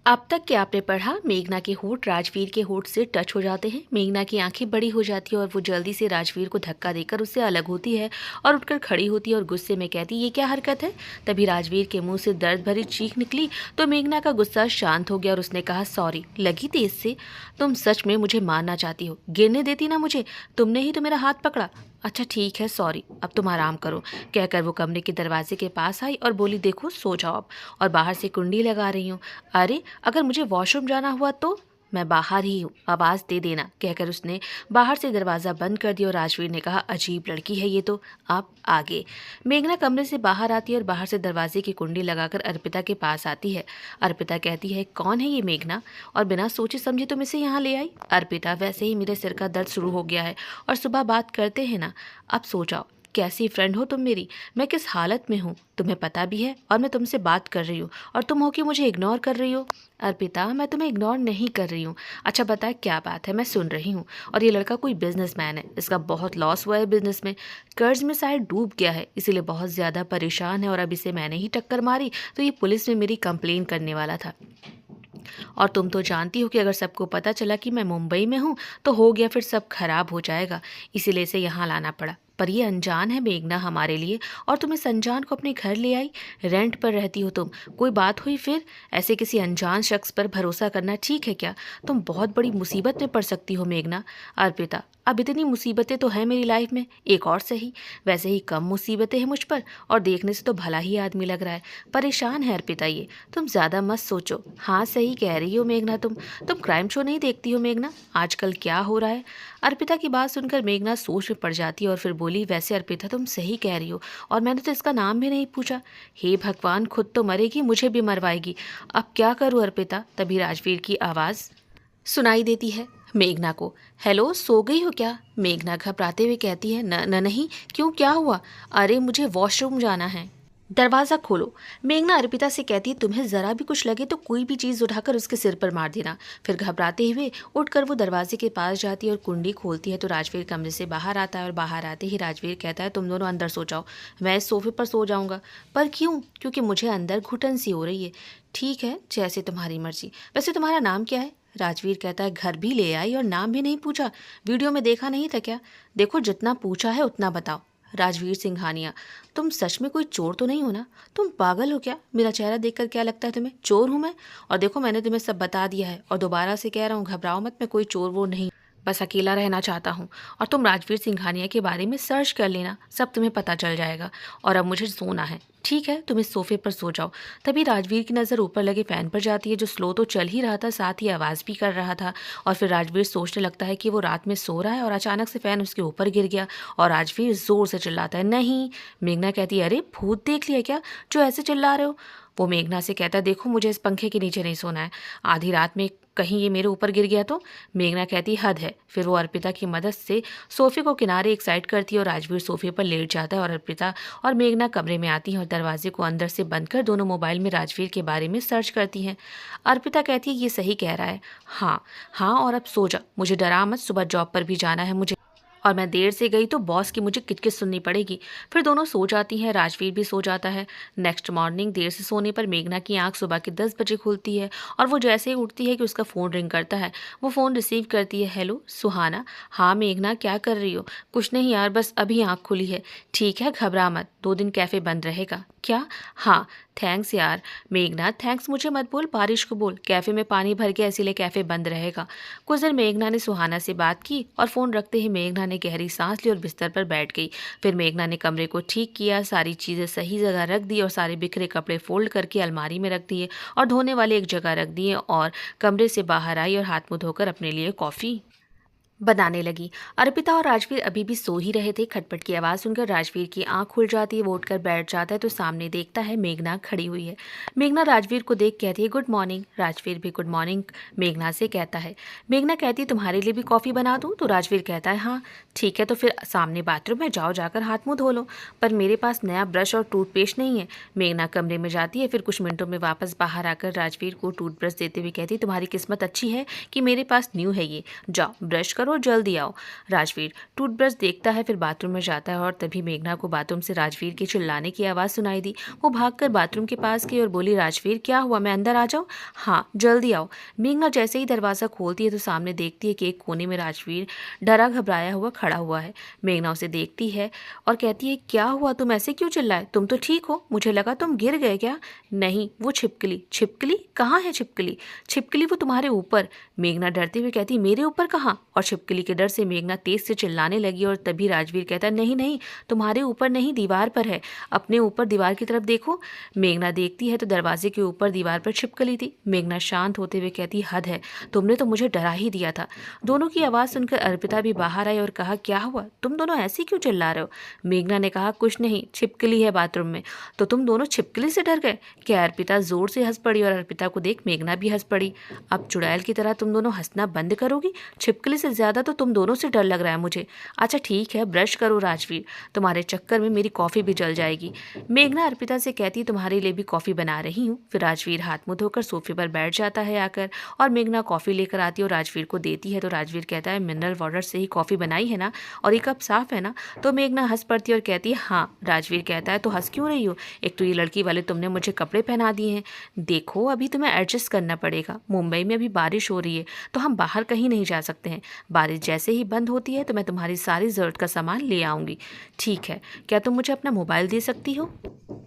अब तक क्या आपने पढ़ा, मेघना के होठ राजवीर के होठ से टच हो जाते हैं। मेघना की आंखें बड़ी हो जाती है और वो जल्दी से राजवीर को धक्का देकर उससे अलग होती है और उठकर खड़ी होती है और गुस्से में कहती, ये क्या हरकत है। तभी राजवीर के मुंह से दर्द भरी चीख निकली तो मेघना का गुस्सा शांत हो गया और उसने कहा, सॉरी, लगी तेज से। तुम सच में मुझे मारना चाहती हो, गिरने देती ना मुझे, तुमने ही तो मेरा हाथ पकड़ा। अच्छा ठीक है, सॉरी, अब तुम आराम करो, कहकर वो कमरे के दरवाजे के पास आई और बोली, देखो सो जाओ अब, और बाहर से कुंडी लगा रही हूँ। अरे अगर मुझे वॉशरूम जाना हुआ तो मैं बाहर ही हूँ, आवाज़ दे देना, कहकर उसने बाहर से दरवाज़ा बंद कर दिया और राजवीर ने कहा, अजीब लड़की है ये तो। आप आगे। मेघना कमरे से बाहर आती है और बाहर से दरवाजे की कुंडी लगाकर अर्पिता के पास आती है। अर्पिता कहती है, कौन है ये मेघना, और बिना सोचे समझे तुम इसे यहाँ ले आई। अर्पिता, वैसे ही मेरे सिर का दर्द शुरू हो गया है और सुबह बात करते हैं ना, अब सो जाओ। कैसी फ्रेंड हो तुम मेरी, मैं किस हालत में हूँ तुम्हें पता भी है, और मैं तुमसे बात कर रही हूँ और तुम हो कि मुझे इग्नोर कर रही हो। अर्पिता, मैं तुम्हें इग्नोर नहीं कर रही हूँ। अच्छा बता क्या बात है, मैं सुन रही हूँ। और ये लड़का कोई बिजनेसमैन है, इसका बहुत लॉस हुआ है बिजनेस में, कर्ज में शायद डूब गया है, इसीलिए बहुत ज़्यादा परेशान है और अब इसे मैंने ही टक्कर मारी तो ये पुलिस में मेरी कंप्लेन करने वाला था। और तुम तो जानती हो कि अगर सबको पता चला कि मैं मुंबई में हूँ तो हो गया, फिर सब खराब हो जाएगा, इसीलिए इसे यहाँ लाना पड़ा। पर ये अनजान है मेघना हमारे लिए, और तुम इस अनजान को अपने घर ले आई। रेंट पर रहती हो तुम, कोई बात हुई फिर। ऐसे किसी अनजान शख्स पर भरोसा करना ठीक है क्या। तुम बहुत बड़ी मुसीबत में पड़ सकती हो मेघना। अर्पिता, अब इतनी मुसीबतें तो हैं मेरी लाइफ में, एक और सही, वैसे ही कम मुसीबतें हैं मुझ पर, और देखने से तो भला ही आदमी लग रहा है। परेशान है अर्पिता ये, तुम ज़्यादा मत सोचो। हाँ सही कह रही हो मेघना, तुम क्राइम शो नहीं देखती हो मेघना, आजकल क्या हो रहा है। अर्पिता की बात सुनकर मेघना सोच में पड़ जाती है और फिर बोली, वैसे अर्पिता तुम सही कह रही हो, और मैंने तो इसका नाम भी नहीं पूछा। हे भगवान, खुद तो मरेगी, मुझे भी मरवाएगी, अब क्या करूँ अर्पिता। तभी राजवीर की आवाज़ सुनाई देती है मेघना को। हेलो, सो गई हो क्या। मेघना घबराते हुए कहती है, न नहीं, क्यों, क्या हुआ। अरे मुझे वॉशरूम जाना है, दरवाज़ा खोलो। मेघना अर्पिता से कहती है, तुम्हें ज़रा भी कुछ लगे तो कोई भी चीज़ उठाकर उसके सिर पर मार देना। फिर घबराते हुए उठकर वो दरवाजे के पास जाती है और कुंडी खोलती है तो राजवीर कमरे से बाहर आता है और बाहर आते ही राजवीर कहता है, तुम दोनों अंदर सो जाओ, मैं इस सोफे पर सो जाऊँगा। पर क्यों, क्योंकि मुझे अंदर घुटन सी हो रही है। ठीक है, जैसे तुम्हारी मर्जी। वैसे तुम्हारा नाम क्या है। राजवीर कहता है, घर भी ले आई और नाम भी नहीं पूछा, वीडियो में देखा नहीं था क्या। देखो जितना पूछा है उतना बताओ। राजवीर सिंघानिया, तुम सच में कोई चोर तो नहीं हो ना। तुम पागल हो क्या, मेरा चेहरा देखकर क्या लगता है तुम्हें, चोर हूँ मैं। और देखो मैंने तुम्हें सब बता दिया है और दोबारा से कह रहा हूँ, घबराओ मत, मैं कोई चोर वो नहीं, बस अकेला रहना चाहता हूँ। और तुम राजवीर सिंघानिया के बारे में सर्च कर लेना, सब तुम्हें पता चल जाएगा। और अब मुझे सोना है। ठीक है, तुम इस सोफे पर सो जाओ। तभी राजवीर की नज़र ऊपर लगे फ़ैन पर जाती है, जो स्लो तो चल ही रहा था, साथ ही आवाज़ भी कर रहा था। और फिर राजवीर सोचने लगता है कि वो रात में सो रहा है और अचानक से फ़ैन उसके ऊपर गिर गया और राजवीर ज़ोर से चिल्लाता है, नहीं। मेघना कहती है, अरे भूत देख लिया क्या जो ऐसे चिल्ला रहे हो। वो मेघना से कहता है, देखो मुझे इस पंखे के नीचे नहीं सोना है, आधी रात में कहीं ये मेरे ऊपर गिर गया तो। मेघना कहती, हद है। फिर वो अर्पिता की मदद से सोफे को किनारे एक साइड करती है और राजवीर सोफे पर लेट जाता है और अर्पिता और मेघना कमरे में आती हैं और दरवाजे को अंदर से बंद कर दोनों मोबाइल में राजवीर के बारे में सर्च करती हैं। अर्पिता कहती है, ये सही कह रहा है। हाँ हाँ, और अब सो जा, मुझे डरा मत, सुबह जॉब पर भी जाना है मुझे, और मैं देर से गई तो बॉस की मुझे किटकिट सुननी पड़ेगी। फिर दोनों सो जाती हैं, राजवीर भी सो जाता है। नेक्स्ट मॉर्निंग देर से सोने पर मेघना की आंख सुबह के 10 बजे खुलती है और वो जैसे ही उठती है कि उसका फ़ोन रिंग करता है। वो फ़ोन रिसीव करती है। हेलो सुहाना। हाँ मेघना, क्या कर रही हो। कुछ नहीं यार, बस अभी आंख खुली है। ठीक है, घबरा मत, 2 दिन कैफ़े बंद रहेगा। क्या। हाँ थैंक्स यार। मेघना, थैंक्स मुझे मत बोल, बारिश को बोल, कैफ़े में पानी भर गया इसीलिए कैफ़े बंद रहेगा। कुछ देर मेघना ने सुहाना से बात की और फ़ोन रखते ही मेघना ने गहरी सांस ली और बिस्तर पर बैठ गई। फिर मेघना ने कमरे को ठीक किया, सारी चीज़ें सही जगह रख दी और सारे बिखरे कपड़े फोल्ड करके अलमारी में रख दिए और धोने वाले एक जगह रख दिए और कमरे से बाहर आई और हाथ मुँह धोकर अपने लिए कॉफ़ी बनाने लगी। अर्पिता और राजवीर अभी भी सो ही रहे थे। खटपट की आवाज़ सुनकर राजवीर की आंख खुल जाती है, वो उठकर बैठ जाता है तो सामने देखता है मेघना खड़ी हुई है। मेघना राजवीर को देख कहती है, गुड मॉर्निंग। राजवीर भी गुड मॉर्निंग मेघना से कहता है। मेघना कहती है, तुम्हारे लिए भी कॉफ़ी बना दूँ। तो राजवीर कहता है, हाँ ठीक है, तो फिर सामने बाथरूम में जाओ, जाकर हाथ मुँह धो लो। पर मेरे पास नया ब्रश और टूथपेस्ट नहीं है। मेघना कमरे में जाती है, फिर कुछ मिनटों में वापस बाहर आकर राजवीर को टूथब्रश देते हुए कहती है, तुम्हारी किस्मत अच्छी है कि मेरे पास न्यू है ये, जाओ ब्रश करो करो और जल्दी आओ। राजवीर टूथब्रश देखता है, फिर बाथरूम में जाता है और तभी मेघना को बाथरूम से राजवीर के चिल्लाने की आवाज़ सुनाई दी। वो भागकर बाथरूम के पास गई और बोली, राजवीर क्या हुआ, मैं अंदर आ जाऊँ? हाँ जल्दी आओ। मेघना जैसे ही दरवाज़ा खोलती है तो सामने देखती है कि एक कोने में राजवीर डरा घबराया हुआ खड़ा हुआ है। मेघना उसे देखती है और कहती है, क्या हुआ, तुम ऐसे क्यों चिल्लाए? तुम तो ठीक हो, मुझे लगा तुम गिर गए क्या? नहीं, वो छिपकली। छिपकली कहाँ है? छिपकली छिपकली वो तुम्हारे ऊपर। मेघना डरते हुए कहती, मेरे ऊपर कहाँ? और छिपकली के डर से मेघना तेज से चिल्लाने लगी और तभी राजवीर कहता, नहीं नहीं, तुम्हारे ऊपर नहीं, दीवार पर है, अपने ऊपर दीवार की तरफ देखो। मेघना देखती है तो दरवाजे के ऊपर दीवार पर छिपकली थी। मेघना शांत होते हुए कहती, हद है, तुमने तो मुझे डरा ही दिया था। दोनों की आवाज़ सुनकर अर्पिता भी बाहर आई और कहा, क्या हुआ, तुम दोनों ऐसे क्यों चिल्ला रहे हो? मेघना ने कहा, कुछ नहीं, छिपकली है बाथरूम में। तो तुम दोनों छिपकली से डर गए क्या? अर्पिता जोर से हंस पड़ी और अर्पिता को देख मेघना भी हंस पड़ी। अब चुड़ैल की तरह तुम दोनों हंसना बंद करोगी? छिपकली से ज्यादा तो तुम दोनों से डर लग रहा है मुझे। अच्छा ठीक है, ब्रश करो राजवीर, तुम्हारे चक्कर में मेरी कॉफी भी जल जाएगी। मेघना अर्पिता से कहती, तुम्हारे लिए भी कॉफी बना रही हूँ। फिर राजवीर हाथ मुंह धोकर सोफे पर बैठ जाता है आकर और मेघना कॉफी लेकर आती है और राजवीर को देती है। तो राजवीर कहता है, मिनरल वाटर से ही कॉफी बनाई है ना, और ये कप साफ है ना? तो मेघना हंस पड़ती है और कहती है, हाँ। राजवीर कहता है, तो हंस क्यों रही हो? एक तो ये लड़की वाले तुमने मुझे कपड़े पहना दिए हैं। देखो अभी तुम्हें एडजस्ट करना पड़ेगा, मुंबई में अभी बारिश हो रही है तो हम बाहर कहीं नहीं जा सकते हैं। बारिश जैसे ही बंद होती है तो मैं तुम्हारी सारी ज़रूरत का सामान ले आऊँगी। ठीक है, क्या तुम मुझे अपना मोबाइल दे सकती हो?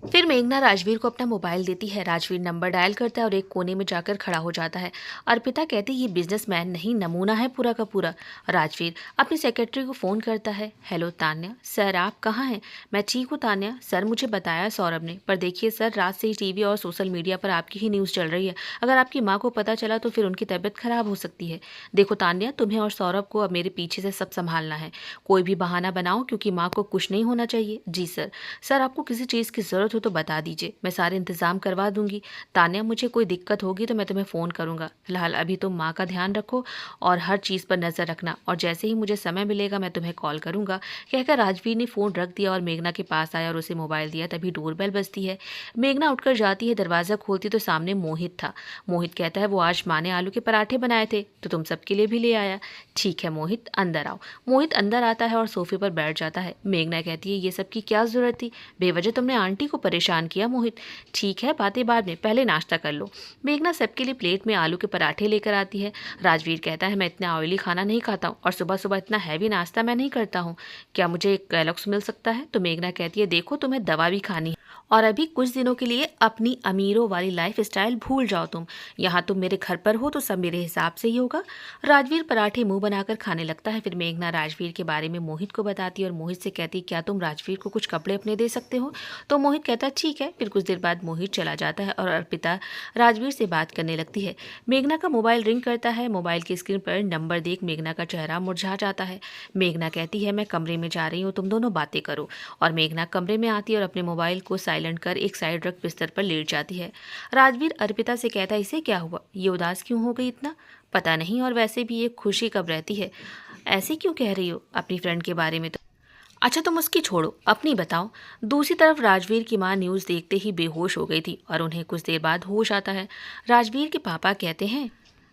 फिर मेघना राजवीर को अपना मोबाइल देती है। राजवीर नंबर डायल करता है और एक कोने में जाकर खड़ा हो जाता है। अर्पिता कहती, ये बिजनेसमैन नहीं, नमूना है पूरा का पूरा। राजवीर अपनी सेक्रेटरी को फ़ोन करता है, हेलो तान्या, सर आप कहाँ हैं? मैं ठीक हूँ तान्या, सर मुझे बताया सौरभ ने, पर देखिए सर, रात से ही टीवी और सोशल मीडिया पर आपकी ही न्यूज़ चल रही है। अगर आपकी माँ को पता चला तो फिर उनकी तबीयत खराब हो सकती है। देखो तान्या, तुम्हें और सौरभ को अब मेरे पीछे से सब संभालना है। कोई भी बहाना बनाओ क्योंकि माँ को कुछ नहीं होना चाहिए। जी सर। सर आपको किसी चीज़ की ज़रूरत हो तो बता दीजिए, मैं सारे इंतज़ाम करवा दूंगी। तान्या मुझे कोई दिक्कत होगी तो मैं तुम्हें फ़ोन करूंगा। फिलहाल अभी तुम माँ का ध्यान रखो और हर चीज़ पर नज़र रखना, और जैसे ही मुझे समय मिलेगा मैं तुम्हें कॉल करूंगा। कहकर राजवीर ने फ़ोन रख दिया और मेघना के पास आया और उसे मोबाइल दिया। तभी डोरबेल बजती है। मेघना उठकर जाती है, दरवाज़ा खोलती तो सामने मोहित था। मोहित कहता है, वो आज माँ ने आलू के पराठे बनाए थे तो तुम सबके लिए भी ले आया। ठीक है मोहित, अंदर आओ। मोहित अंदर आता है और सोफे पर बैठ जाता है। मेघना कहती है, ये सब की क्या ज़रूरत थी, बेवजह तुमने आंटी को परेशान किया। मोहित, ठीक है बातें बाद में, पहले नाश्ता कर लो। मेघना सबके लिए प्लेट में आलू के पराठे लेकर आती है। राजवीर कहता है, मैं इतना ऑयली खाना नहीं खाता हूँ और सुबह सुबह इतना हैवी नाश्ता मैं नहीं करता हूँ, क्या मुझे एक कैलॉग्स मिल सकता है? तो मेघना कहती है, देखो तुम्हें दवा भी खानी है और अभी कुछ दिनों के लिए अपनी अमीरों वाली लाइफ स्टाइल भूल जाओ तुम। यहाँ तुम मेरे घर पर हो तो सब मेरे हिसाब से ही होगा। राजवीर पराठे मुंह बनाकर खाने लगता है। फिर मेघना राजवीर के बारे में मोहित को बताती है और मोहित से कहती, क्या तुम राजवीर को कुछ कपड़े अपने दे सकते हो? तो मोहित कहता है, ठीक है। फिर कुछ देर बाद मोहित चला जाता है और अर्पिता राजवीर से बात करने लगती है। मेघना का मोबाइल रिंग करता है। मोबाइल की स्क्रीन पर नंबर देख मेघना का चेहरा मुरझा जाता है। मेघना कहती है, मैं कमरे में जा रही हूँ, तुम दोनों बातें करो। और मेघना कमरे में आती है और अपने मोबाइल को साइलेंट कर एक साइड रख बिस्तर पर लेट जाती है। राजवीर अर्पिता से कहता है, इसे क्या हुआ, ये उदास क्यों हो गई इतना? पता नहीं, और वैसे भी ये खुशी कब रहती है, ऐसे क्यों कह रही हो अपनी फ्रेंड के बारे में? तो अच्छा तुम उसकी छोड़ो, अपनी बताओ। दूसरी तरफ राजवीर की माँ न्यूज़ देखते ही बेहोश हो गई थी और उन्हें कुछ देर बाद होश आता है। राजवीर के पापा कहते हैं,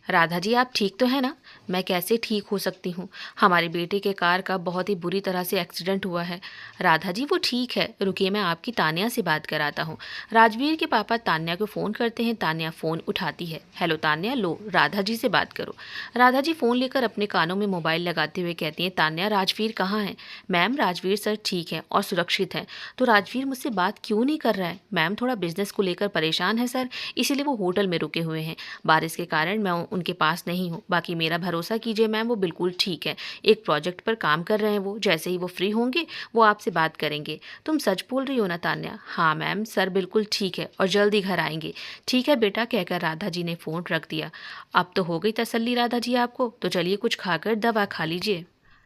राधा जी आप ठीक तो है ना? मैं कैसे ठीक हो सकती हूँ, हमारे बेटे के कार का बहुत ही बुरी तरह से एक्सीडेंट हुआ है। राधा जी वो ठीक है, रुकिए मैं आपकी तान्या से बात कराता हूँ। राजवीर के पापा तान्या को फ़ोन करते हैं। तान्या फ़ोन उठाती है। हेलो तान्या, लो राधा जी से बात करो। राधा जी फ़ोन लेकर अपने कानों में मोबाइल लगाते हुए कहती हैं, तान्या राजवीर कहाँ है? मैम राजवीर सर ठीक है और सुरक्षित है। तो राजवीर मुझसे बात क्यों नहीं कर रहा है? मैम थोड़ा बिजनेस को लेकर परेशान है सर, इसीलिए वो होटल में रुके हुए हैं, बारिश के कारण मैं उनके पास नहीं हूँ। बाकी मेरा भरोसा कीजिए मैम, वो बिल्कुल ठीक है, एक प्रोजेक्ट पर काम कर रहे हैं वो, जैसे ही वो फ्री होंगे वो आपसे बात करेंगे। तुम सच बोल रही हो ना तान्या? हाँ मैम, सर बिल्कुल ठीक है और जल्दी घर आएंगे। ठीक है बेटा, कहकर राधा जी ने फ़ोन रख दिया। अब तो हो गई तसल्ली राधा जी आपको, तो चलिए कुछ खाकर दवा खा लीजिए।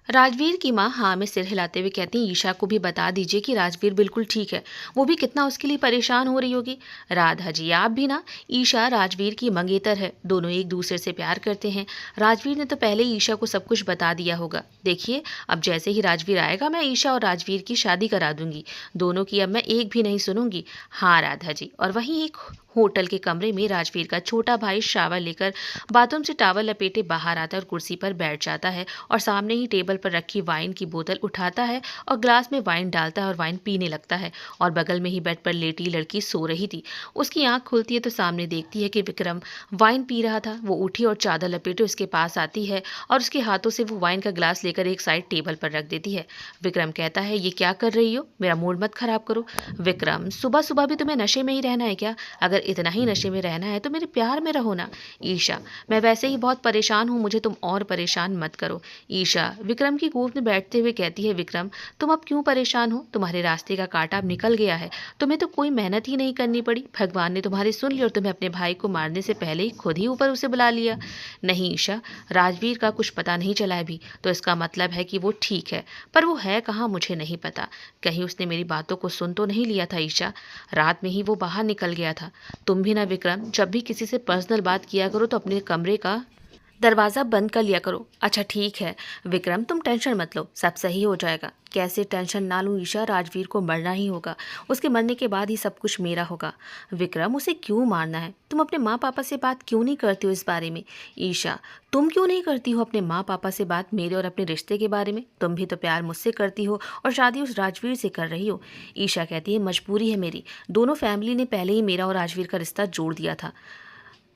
राजवीर की माँ हाँ में सिर हिलाते हुए कहती हैं, ईशा को भी बता दीजिए कि राजवीर बिल्कुल ठीक है। वो भी कितना उसके लिए परेशान हो रही होगी। राधा जी आप भी ना। ईशा राजवीर की मंगेतर है, दोनों एक दूसरे से प्यार करते हैं। राजवीर ने तो पहले ही ईशा को सब कुछ बता दिया होगा। देखिए अब जैसे ही राजवीर आएगा मैं ईशा और राजवीर की शादी करा दूंगी। दोनों की अब मैं एक भी नहीं सुनूंगी। हाँ राधा जी। और वहीं एक होटल के कमरे में राजवीर का छोटा भाई शावर लेकर बाथरूम से टावल लपेटे बाहर आता है और कुर्सी पर बैठ जाता है और सामने ही टेबल पर रखी वाइन की बोतल उठाता है और ग्लास में वाइन डालता है और वाइन पीने लगता है। और बगल में ही बेड पर लेटी लड़की सो रही थी। उसकी आंख खुलती है तो सामने देखती है कि विक्रम वाइन पी रहा था। वो उठी और चादर लपेटे उसके पास आती है और उसके हाथों से वो वाइन का ग्लास लेकर एक साइड टेबल पर रख देती है। विक्रम कहता है, ये क्या कर रही हो, मेरा मूड मत खराब करो। विक्रम, सुबह सुबह भी तुम्हें नशे में ही रहना है क्या? अगर इतना ही नशे में रहना है तो मेरे प्यार में रहो ना। ईशा, मैं वैसे ही बहुत परेशान हूँ, मुझे तुम और परेशान मत करो। ईशा विक्रम की गोद में बैठते हुए कहती है, विक्रम तुम अब क्यों परेशान हो? तुम्हारे रास्ते का कांटा अब निकल गया है। तुम्हें तो कोई मेहनत ही नहीं करनी पड़ी। भगवान ने तुम्हारी सुन ली और तुम्हें अपने भाई को मारने से पहले ही खुद ही ऊपर उसे बुला लिया। नहीं ईशा, राजवीर का कुछ पता नहीं चला अभी, तो इसका मतलब है कि वो ठीक है, पर वो है कहाँ मुझे नहीं पता। कहीं उसने मेरी बातों को सुन तो नहीं लिया था ईशा। रात में ही वो बाहर निकल गया था। तुम भी ना विक्रम, जब भी किसी से पर्सनल बात किया करो तो अपने कमरे का दरवाज़ा बंद कर लिया करो। अच्छा ठीक है विक्रम, तुम टेंशन मत लो, सब सही हो जाएगा। कैसे टेंशन ना लूँ ईशा, राजवीर को मरना ही होगा। उसके मरने के बाद ही सब कुछ मेरा होगा। विक्रम उसे क्यों मारना है? तुम अपने माँ पापा से बात क्यों नहीं करती हो इस बारे में? ईशा, तुम क्यों नहीं करती हो अपने माँ पापा से बात मेरे और अपने रिश्ते के बारे में? तुम भी तो प्यार मुझसे करती हो और शादी उस राजवीर से कर रही हो। ईशा कहती है, मजबूरी है मेरी। दोनों फैमिली ने पहले ही मेरा और राजवीर का रिश्ता जोड़ दिया था।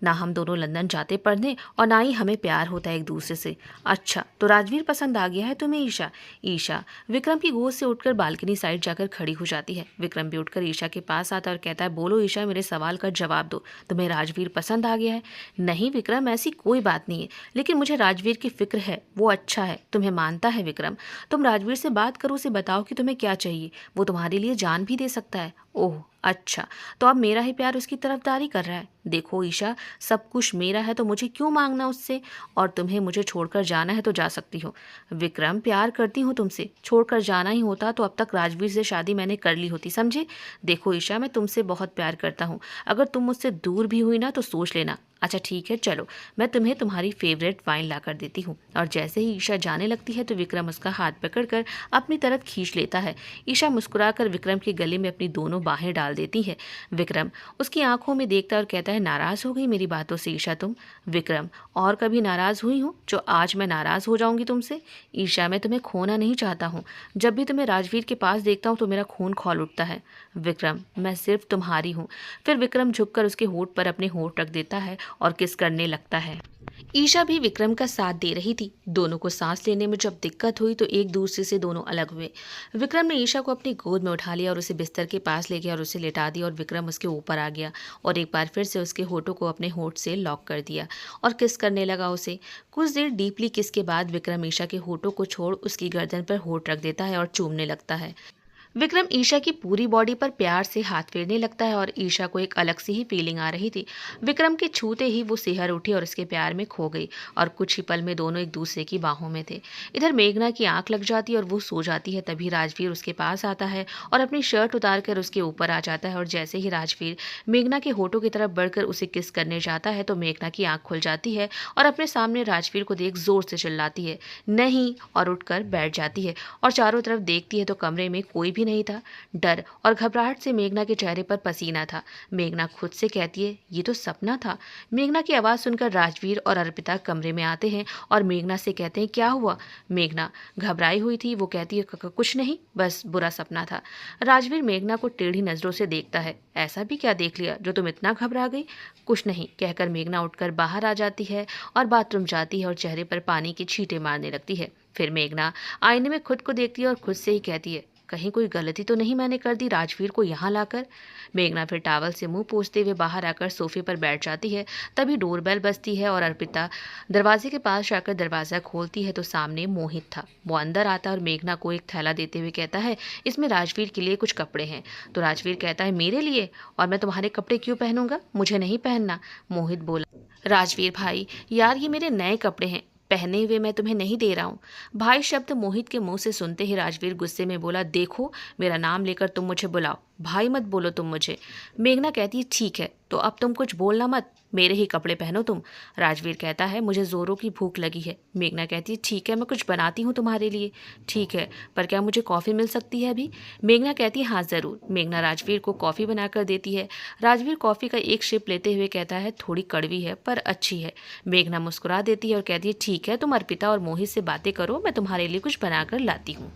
ना हम दोनों लंदन जाते पढ़ने और ना ही हमें प्यार होता है एक दूसरे से। अच्छा तो राजवीर पसंद आ गया है तुम्हें ईशा? ईशा विक्रम की गोद से उठकर बालकनी साइड जाकर खड़ी हो जाती है। विक्रम भी उठकर ईशा के पास आता है और कहता है, बोलो ईशा, मेरे सवाल का जवाब दो, तुम्हें राजवीर पसंद आ गया है? नहीं विक्रम, ऐसी कोई बात नहीं है, लेकिन मुझे राजवीर की फिक्र है, वो अच्छा है, तुम्हें मानता है विक्रम। तुम राजवीर से बात करो, उसे बताओ कि तुम्हें क्या चाहिए, वो तुम्हारे लिए जान भी दे सकता है। ओह अच्छा, तो अब मेरा ही प्यार उसकी तरफदारी कर रहा है। देखो ईशा, सब कुछ मेरा है तो मुझे क्यों मांगना उससे? और तुम्हें मुझे छोड़कर जाना है तो जा सकती हो। विक्रम, प्यार करती हूँ तुमसे, छोड़कर जाना ही होता तो अब तक राजवीर से शादी मैंने कर ली होती, समझे? देखो ईशा, मैं तुमसे बहुत प्यार करता हूँ, अगर तुम मुझसे दूर भी हुई ना तो सोच लेना। अच्छा ठीक है, चलो मैं तुम्हें तुम्हारी फेवरेट वाइन ला कर देती हूँ। और जैसे ही ईशा जाने लगती है तो विक्रम उसका हाथ पकड़कर अपनी तरफ खींच लेता है। ईशा मुस्कुराकर विक्रम के गले में अपनी दोनों बाहें डाल देती है। विक्रम उसकी आंखों में देखता और कहता है, नाराज हो गई मेरी बातों से ईशा तुम? विक्रम, और कभी नाराज हुई हूँ जो आज मैं नाराज हो जाऊंगी तुमसे? ईशा, मैं तुम्हें खोना नहीं चाहता हूँ, जब भी तुम्हें राजवीर के पास देखता हूँ तो मेरा खून खौल उठता है। विक्रम, मैं सिर्फ तुम्हारी हूँ। फिर विक्रम झुककर उसके होठ पर अपने होठ रख देता है और किस करने लगता है। ईशा भी विक्रम का साथ दे रही थी। दोनों को सांस लेने में जब दिक्कत हुई तो एक दूसरे से दोनों अलग हुए। विक्रम ने ईशा को अपनी गोद में उठा लिया और उसे बिस्तर के पास ले गया और उसे लेटा दिया और विक्रम उसके ऊपर आ गया और एक बार फिर से उसके होठों को अपने होठ से लॉक कर दिया और किस करने लगा उसे। कुछ देर डीपली किस के बाद विक्रम ईशा के होठों को छोड़ उसकी गर्दन पर होठ रख देता है और चूमने लगता है। विक्रम ईशा की पूरी बॉडी पर प्यार से हाथ फेरने लगता है और ईशा को एक अलग सी ही फीलिंग आ रही थी। विक्रम के छूते ही वो सिहर उठी और उसके प्यार में खो गई और कुछ ही पल में दोनों एक दूसरे की बाहों में थे। इधर मेघना की आंख लग जाती है और वो सो जाती है। तभी राजवीर उसके पास आता है और अपनी शर्ट उतार कर उसके ऊपर आ जाता है और जैसे ही राजवीर मेघना के होठों की तरफ बढ़कर उसे किस करने जाता है तो मेघना की आंख खुल जाती है और अपने सामने राजवीर को देख जोर से चिल्लाती है, नहीं, और उठकर बैठ जाती है और चारों तरफ देखती है तो कमरे में कोई भी नहीं था। डर और घबराहट से मेघना के चेहरे पर पसीना था। मेघना खुद से कहती है, ये तो सपना था। मेघना की आवाज़ सुनकर राजवीर और अर्पिता कमरे में आते हैं और मेघना से कहते हैं, क्या हुआ? मेघना घबराई हुई थी, वो कहती है, कुछ नहीं, बस बुरा सपना था। राजवीर मेघना को टेढ़ी नजरों से देखता है, ऐसा भी क्या देख लिया जो तुम इतना घबरा गई? कुछ नहीं कहकर मेघना उठकर बाहर आ जाती है और बाथरूम जाती है और चेहरे पर पानी की छींटे मारने लगती है। फिर मेघना आईने में खुद को देखती है और खुद से ही कहती है, कहीं कोई गलती तो नहीं मैंने कर दी राजवीर को यहाँ लाकर? मेघना फिर टावल से मुंह पोंछते हुए बाहर आकर सोफे पर बैठ जाती है। तभी डोरबेल बजती है और अर्पिता दरवाजे के पास जाकर दरवाज़ा खोलती है तो सामने मोहित था। वो अंदर आता और मेघना को एक थैला देते हुए कहता है, इसमें राजवीर के लिए कुछ कपड़े हैं। तो राजवीर कहता है, मेरे लिए? और मैं तुम्हारे कपड़े क्यों पहनूंगा? मुझे नहीं पहनना। मोहित बोला, राजवीर भाई यार, ये मेरे नए कपड़े हैं, पहने हुए मैं तुम्हें नहीं दे रहा हूँ। भाई शब्द मोहित के मुंह से सुनते ही राजवीर गुस्से में बोला, देखो मेरा नाम लेकर तुम मुझे बुलाओ, भाई मत बोलो तुम मुझे। मेघना कहती है, ठीक है तो अब तुम कुछ बोलना मत, मेरे ही कपड़े पहनो तुम। राजवीर कहता है, मुझे ज़ोरों की भूख लगी है। मेघना कहती है, ठीक है मैं कुछ बनाती हूँ तुम्हारे लिए। ठीक है, पर क्या मुझे कॉफ़ी मिल सकती है अभी? मेघना कहती है, हाँ ज़रूर। मेघना राजवीर को कॉफ़ी बनाकर देती है। राजवीर कॉफ़ी का एक सिप लेते हुए कहता है, थोड़ी कड़वी है पर अच्छी है। मेघना मुस्कुरा देती है और कहती है, ठीक है तुम अर्पिता और मोहित से बातें करो, मैं तुम्हारे लिए कुछ बनाकर लाती हूँ।